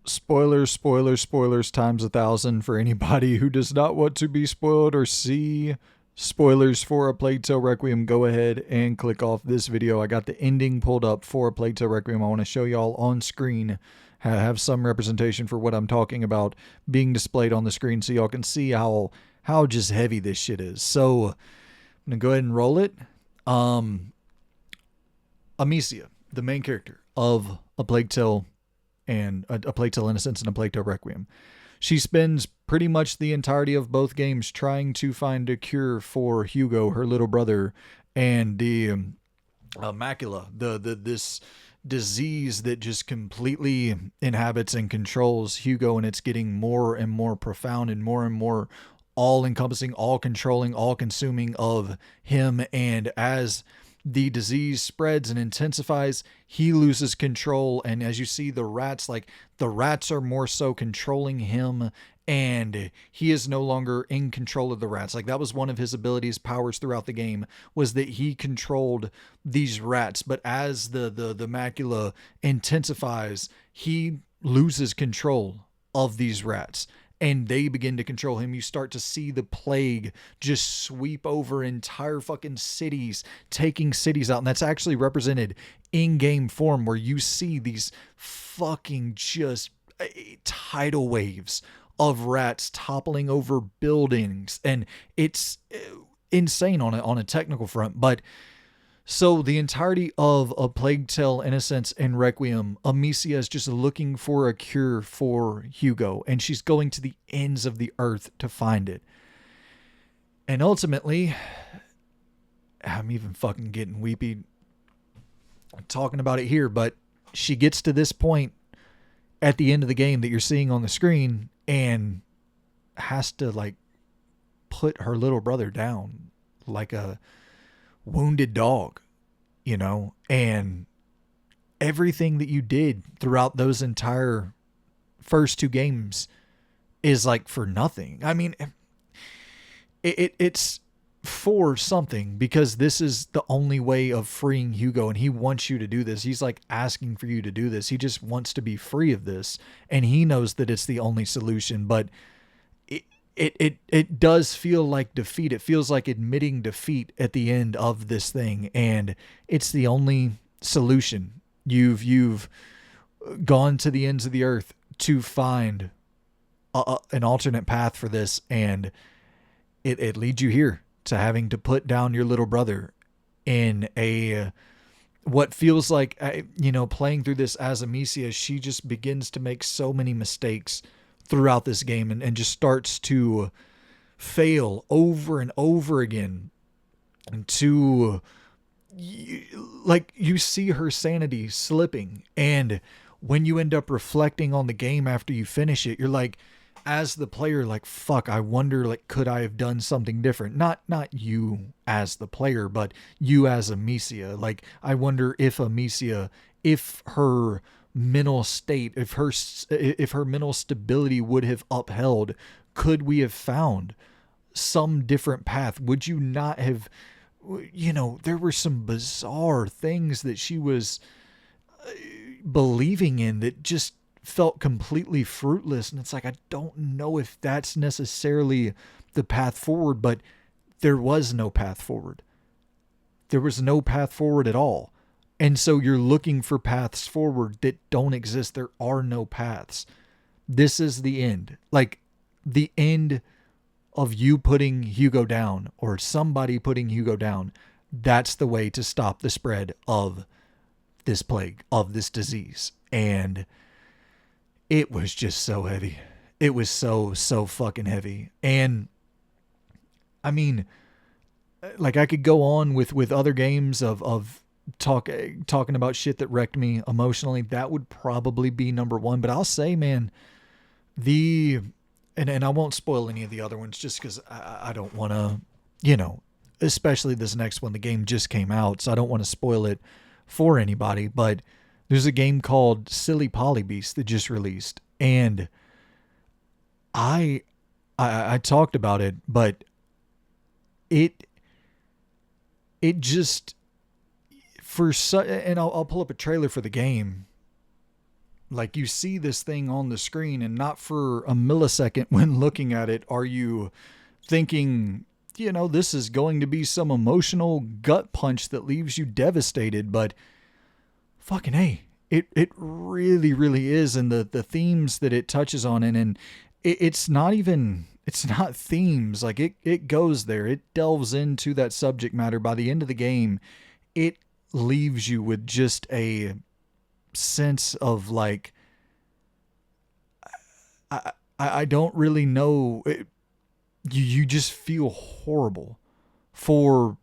Spoilers times 1,000 for anybody who does not want to be spoiled or see spoilers for A Plague Tale Requiem. Go ahead and click off this video. I got the ending pulled up for A Plague Tale Requiem. I want to show y'all on screen, have some representation for what I'm talking about being displayed on the screen, so y'all can see how just heavy this shit is. So I'm gonna go ahead and roll it. Amicia, the main character of A Plague Tale and A Plague Tale Innocence and A Plague Tale Requiem, she spends pretty much the entirety of both games trying to find a cure for Hugo, her little brother, and the macula, the this disease that just completely inhabits and controls Hugo, and it's getting more and more profound and more all encompassing, all controlling, all consuming of him. And as the disease spreads and intensifies, he loses control. And as you see, the rats, like the rats are more so controlling him, and he is no longer in control of the rats. Like that was one of his abilities, powers throughout the game, was that he controlled these rats. But as the macula intensifies, he loses control of these rats, and they begin to control him. You start to see the plague just sweep over entire fucking cities, taking cities out. And that's actually represented in game form, where you see these fucking just tidal waves of rats toppling over buildings. And it's insane on a technical front. But so the entirety of A Plague Tale Innocence and Requiem, Amicia is just looking for a cure for Hugo, and she's going to the ends of the earth to find it. And ultimately, I'm even fucking getting weepy talking about it here, but she gets to this point at the end of the game that you're seeing on the screen, and has to like put her little brother down like a wounded dog, you know. And everything that you did throughout those entire first two games is like for nothing. I mean, it's for something, because this is the only way of freeing Hugo, and he wants you to do this. He's like asking for you to do this. He just wants to be free of this, and he knows that it's the only solution. But it does feel like defeat. It feels like admitting defeat at the end of this thing, and it's the only solution. You've gone to the ends of the earth to find an alternate path for this, and it leads you here to having to put down your little brother in a what feels like, you know, playing through this as Amicia, she just begins to make so many mistakes throughout this game, and just starts to fail over and over again, and to like you see her sanity slipping. And when you end up reflecting on the game after you finish it, you're like, as the player, like, fuck, I wonder, like, could I have done something different? Not you as the player, but you as Amicia. Like, I wonder if Amicia, if her mental state, if her mental stability would have upheld, could we have found some different path? Would you not have, you know, there were some bizarre things that she was believing in that just felt completely fruitless. And it's like, I don't know if that's necessarily the path forward, but there was no path forward. There was no path forward at all. And so you're looking for paths forward that don't exist. There are no paths. This is the end. Like the end of you putting Hugo down, or somebody putting Hugo down. That's the way to stop the spread of this plague, of this disease. And it was just so heavy. It was so fucking heavy. And I mean, like I could go on with other games of talking about shit that wrecked me emotionally. That would probably be number one. But I'll say, man, and I won't spoil any of the other ones just because I don't want to, you know, especially this next one. The game just came out, so I don't want to spoil it for anybody. But there's a game called Silly Polybeast that just released, and I talked about it, but it just and I'll pull up a trailer for the game. Like, you see this thing on the screen, and not for a millisecond when looking at it are you thinking, you know, this is going to be some emotional gut punch that leaves you devastated. But fucking hey, it really, really is. And the themes that it touches on, and it's not themes. Like it goes there. It delves into that subject matter. By the end of the game, it leaves you with just a sense of like, I don't really know. You just feel horrible for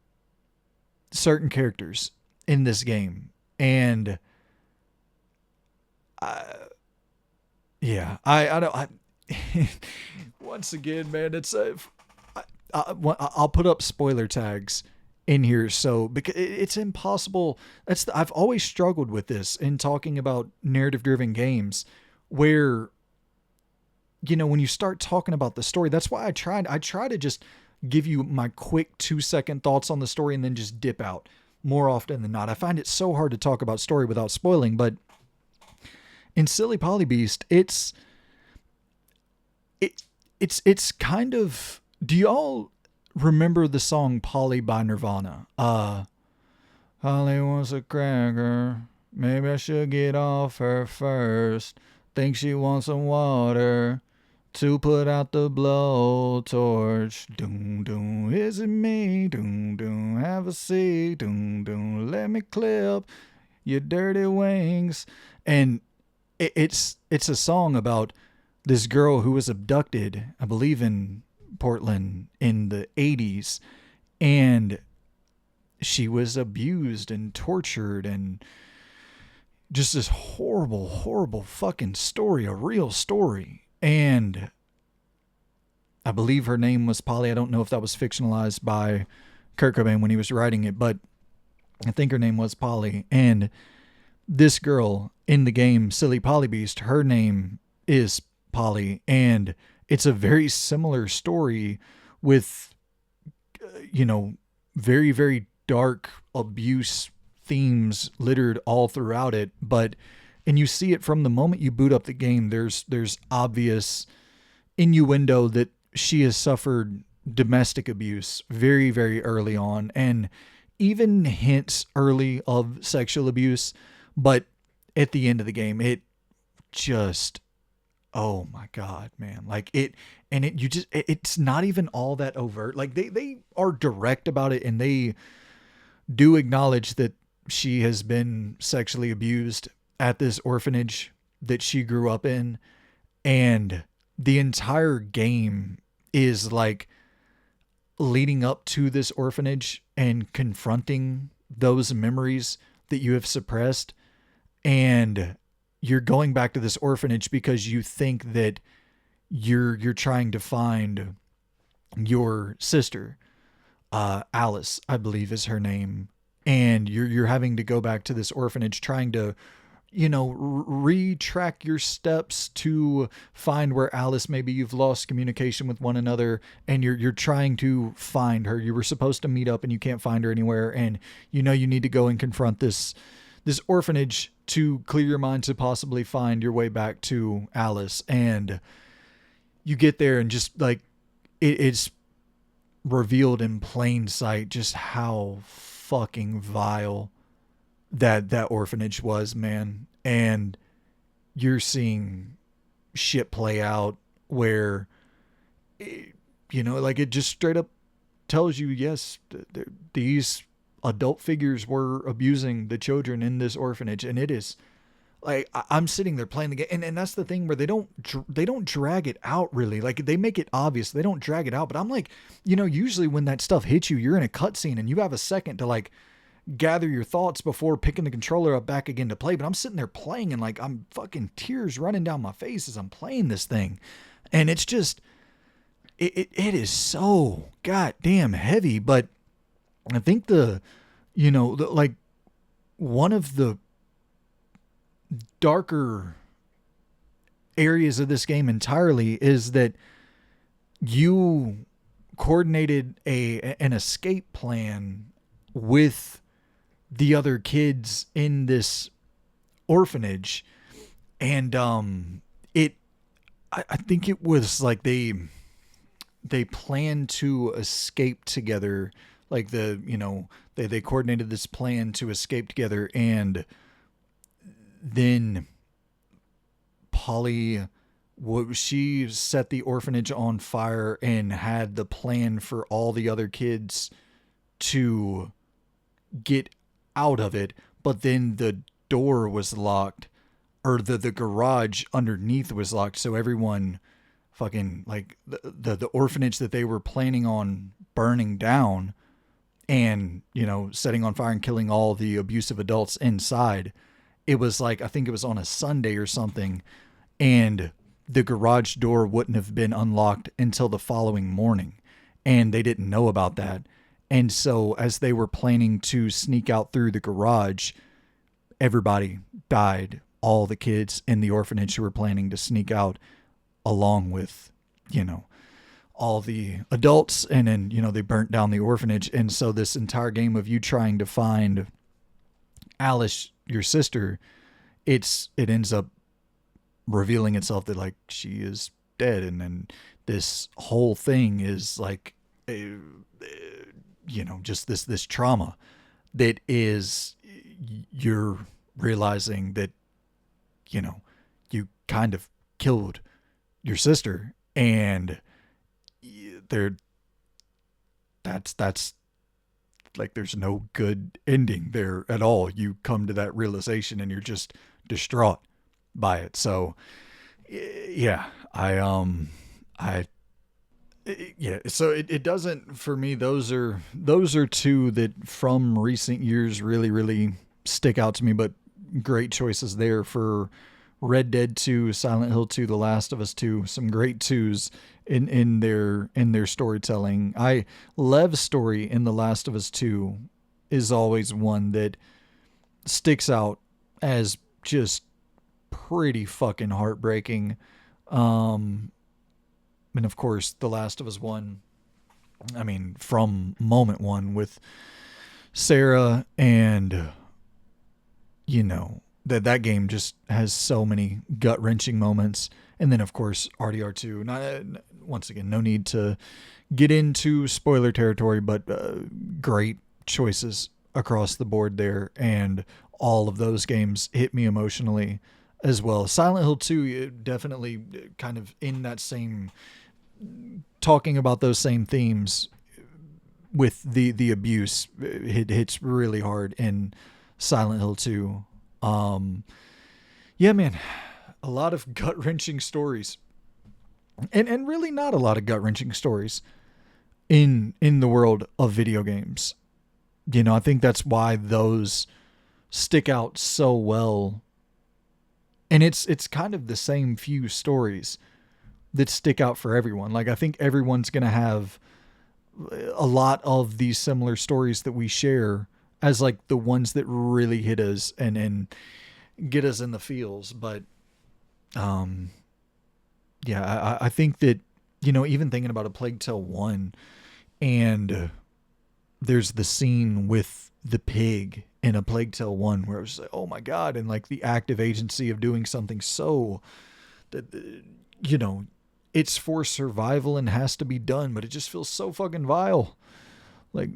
certain characters in this game. And I don't, once again, man, it's I'll put up spoiler tags in here. So because it's impossible. I've always struggled with this in talking about narrative driven games where, when you start talking about the story, that's why I try to just give you my quick 2-second thoughts on the story and then just dip out more often than not. I find it so hard to talk about story without spoiling, but in Silly Polybeast, it's kind of, do y'all remember the song Polly by Nirvana? Polly wants a cracker. Maybe I should get off her first. Think she wants some water to put out the blowtorch. Doom, doom, is it me? Doom, doom, have a seat. Doom, doom, let me clip your dirty wings. And it's a song about this girl who was abducted, I believe in Portland in the 80s, and she was abused and tortured, and just this horrible, horrible fucking story, a real story. And I believe her name was Polly. I don't know if that was fictionalized by Kurt Cobain when he was writing it, but I think her name was Polly. And this girl in the game Silly Polybeast, her name is Polly, and it's a very similar story with, very, very dark abuse themes littered all throughout it. And you see it from the moment you boot up the game. There's obvious innuendo that she has suffered domestic abuse very, very early on, and even hints early of sexual abuse. But at the end of the game, it just, oh my God, man. Like it's not even all that overt. Like they are direct about it, and they do acknowledge that she has been sexually abused at this orphanage that she grew up in. And the entire game is like leading up to this orphanage and confronting those memories that you have suppressed. And you're going back to this orphanage because you think that you're trying to find your sister, Alice, I believe is her name. And you're having to go back to this orphanage trying to, retrack your steps to find where Alice, maybe you've lost communication with one another, and you're trying to find her. You were supposed to meet up and you can't find her anywhere. And you need to go and confront this orphanage to clear your mind to possibly find your way back to Alice. And you get there and just like, it's revealed in plain sight just how fucking vile that orphanage was, man. And you're seeing shit play out where, it just straight up tells you, yes, these adult figures were abusing the children in this orphanage. And it is like, I'm sitting there playing the game, and that's the thing where they don't drag it out really. Like, they make it obvious, they don't drag it out. But I'm like, usually when that stuff hits you, you're in a cutscene and you have a second to like gather your thoughts before picking the controller up back again to play. But I'm sitting there playing, and like, I'm fucking tears running down my face as I'm playing this thing. And it's just, it is so goddamn heavy. But I think like one of the darker areas of this game entirely is that you coordinated an escape plan with the other kids in this orphanage. And I think it was like they planned to escape together. Like they coordinated this plan to escape together, and then Polly, she set the orphanage on fire and had the plan for all the other kids to get out of it. But then the door was locked, or the garage underneath was locked. So everyone fucking, like, the orphanage that they were planning on burning down, and, setting on fire and killing all the abusive adults inside. It was like, I think it was on a Sunday or something, and the garage door wouldn't have been unlocked until the following morning, and they didn't know about that. And so as they were planning to sneak out through the garage, everybody died. All the kids in the orphanage who were planning to sneak out, along with, all the adults. And then, they burnt down the orphanage. And so this entire game of you trying to find Alice, your sister, it ends up revealing itself that, like, she is dead. And then this whole thing is like, just this trauma that is, you're realizing that, you kind of killed your sister, and that's like, there's no good ending there at all. You come to that realization and you're just distraught by it. So yeah, so it doesn't, for me, those are two that from recent years really, really stick out to me, but great choices there for Red Dead 2, Silent Hill 2, The Last of Us 2, some great twos in their storytelling. Lev's story in The Last of Us 2 is always one that sticks out as just pretty fucking heartbreaking. And of course, The Last of Us 1, I mean, from moment one with Sarah, and that game just has so many gut-wrenching moments. And then, of course, RDR2. Once again, no need to get into spoiler territory, but great choices across the board there. And all of those games hit me emotionally as well. Silent Hill 2, definitely kind of in that same, talking about those same themes with the abuse. It hits really hard in Silent Hill 2. Yeah, man, a lot of gut-wrenching stories, and really not a lot of gut-wrenching stories in the world of video games. I think that's why those stick out so well. And it's kind of the same few stories that stick out for everyone. Like, I think everyone's going to have a lot of these similar stories that we share as like the ones that really hit us and get us in the feels. But, yeah, I think that, even thinking about a Plague Tale 1, and there's the scene with the pig in a Plague Tale 1 where it was like, oh my God. And like the active agency of doing something so that, it's for survival and has to be done, but it just feels so fucking vile. Like,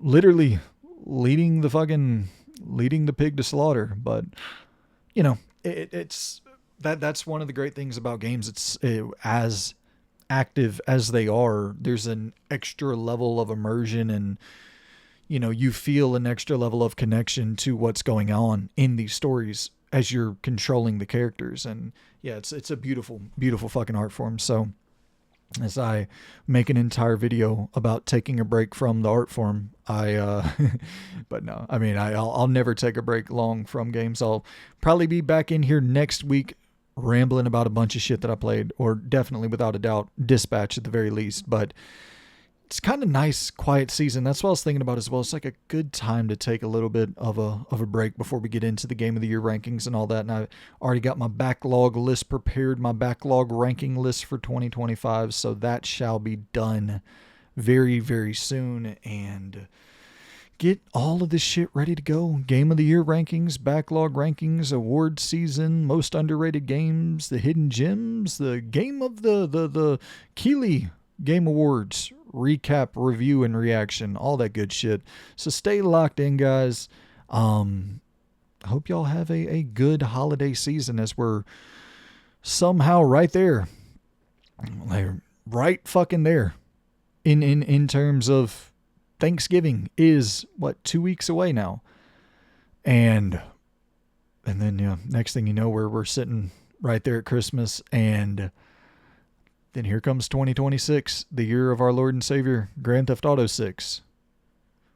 literally leading the pig to slaughter. But it's that's one of the great things about games. It's as active as they are, there's an extra level of immersion, and you feel an extra level of connection to what's going on in these stories as you're controlling the characters. And yeah, it's a beautiful, beautiful fucking art form. So as I make an entire video about taking a break from the art form, but no, I mean, I'll never take a break long from games. I'll probably be back in here next week rambling about a bunch of shit that I played, or definitely, without a doubt, Dispatch at the very least. But it's kind of nice, quiet season. That's what I was thinking about as well. It's like a good time to take a little bit of a break before we get into the Game of the Year rankings and all that. And I already got my backlog list prepared, my backlog ranking list for 2025. So that shall be done very, very soon. And get all of this shit ready to go. Game of the Year rankings, backlog rankings, award season, most underrated games, the hidden gems, the game of the Keeley Game Awards, recap, review, and reaction, all that good shit. So stay locked in, guys. Hope y'all have a good holiday season, as we're somehow right there. Like, right fucking there. In terms of Thanksgiving is, 2 weeks away now. And then, yeah, next thing you know, we're sitting right there at Christmas, and then here comes 2026, the year of our Lord and Savior, Grand Theft Auto 6.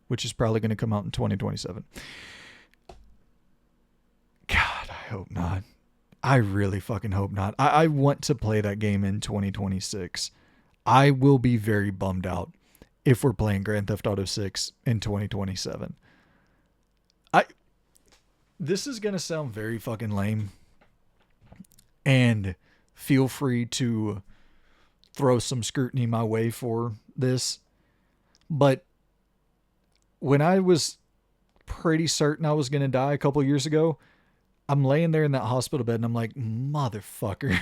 which is probably going to come out in 2027. God, I hope not. I really fucking hope not. I want to play that game in 2026. I will be very bummed out if we're playing Grand Theft Auto 6 in 2027. This is going to sound very fucking lame. And feel free to throw some scrutiny my way for this. But when I was pretty certain I was going to die a couple years ago, I'm laying there in that hospital bed and I'm like, motherfucker.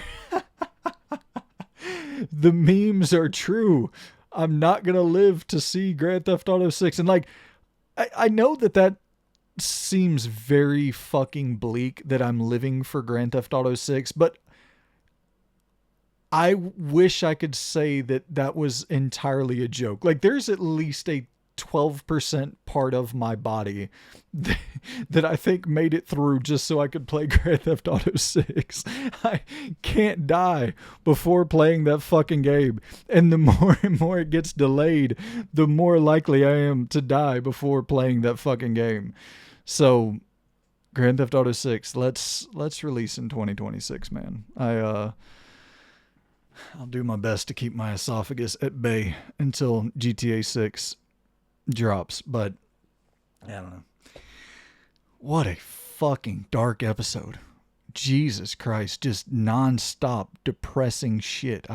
The memes are true. I'm not going to live to see Grand Theft Auto 6. And like, I know that seems very fucking bleak that I'm living for Grand Theft Auto 6, but I wish I could say that was entirely a joke. Like, there's at least a 12% part of my body that I think made it through just so I could play Grand Theft Auto 6. I can't die before playing that fucking game. And the more and more it gets delayed, the more likely I am to die before playing that fucking game. So Grand Theft Auto 6, let's release in 2026, man. I'll do my best to keep my esophagus at bay until GTA 6 drops, but I don't know. What a fucking dark episode. Jesus Christ, just non-stop depressing shit.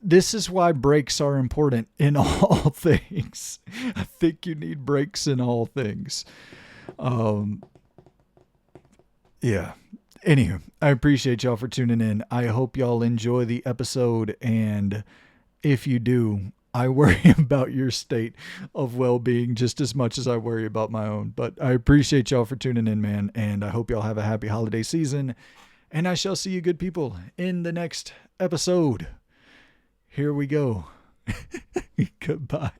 This is why breaks are important in all things. I think you need breaks in all things. Yeah. Anywho, I appreciate y'all for tuning in. I hope y'all enjoy the episode, and if you do, I worry about your state of well-being just as much as I worry about my own. But I appreciate y'all for tuning in, man, and I hope y'all have a happy holiday season, and I shall see you good people in the next episode. Here we go. Goodbye.